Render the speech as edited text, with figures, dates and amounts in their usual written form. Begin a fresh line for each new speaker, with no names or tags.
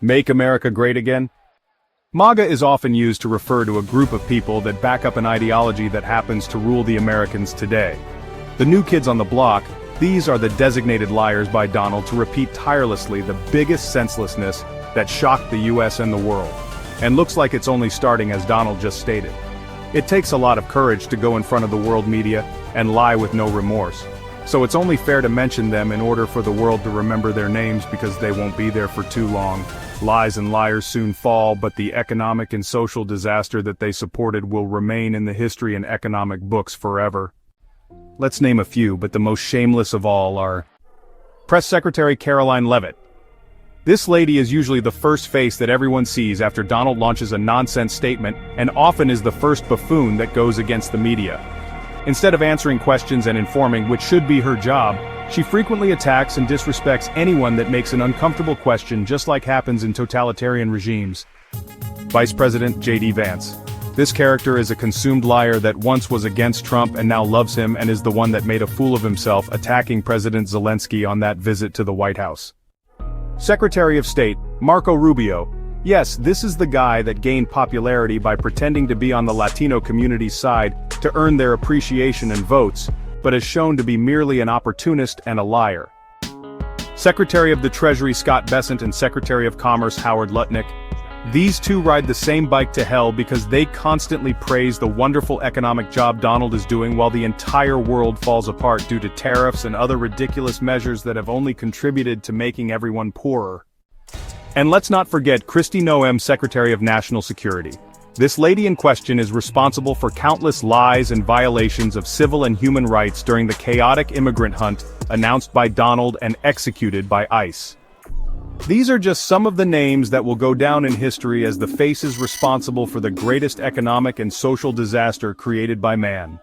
Make America Great Again? MAGA is often used to refer to a group of people that back up an ideology that happens to rule the Americans today. The new kids on the block, these are the designated liars by Donald to repeat tirelessly the biggest senselessness that shocked the US and the world. And looks like it's only starting, as Donald just stated. It takes a lot of courage to go in front of the world media and lie with no remorse. So it's only fair to mention them in order for the world to remember their names, because they won't be there for too long. Lies and liars soon fall, but the economic and social disaster that they supported will remain in the history and economic books forever. Let's name a few, but the most shameless of all are Press Secretary Caroline Leavitt. This lady is usually the first face that everyone sees after Donald launches a nonsense statement, and often is the first buffoon that goes against the media. Instead of answering questions and informing, which should be her job, she frequently attacks and disrespects anyone that makes an uncomfortable question, just like happens in totalitarian regimes. Vice President J.D. Vance. This character is a consumed liar that once was against Trump and now loves him, and is the one that made a fool of himself attacking President Zelensky on that visit to the White House. Secretary of State Marco Rubio. Yes, this is the guy that gained popularity by pretending to be on the Latino community's side to earn their appreciation and votes, but is shown to be merely an opportunist and a liar. Secretary of the Treasury Scott Bessent and Secretary of Commerce Howard Lutnick. These two ride the same bike to hell because they constantly praise the wonderful economic job Donald is doing, while the entire world falls apart due to tariffs and other ridiculous measures that have only contributed to making everyone poorer. And let's not forget Kristi Noem, Secretary of National Security. This lady in question is responsible for countless lies and violations of civil and human rights during the chaotic immigrant hunt announced by Donald and executed by ICE. These are just some of the names that will go down in history as the faces responsible for the greatest economic and social disaster created by man.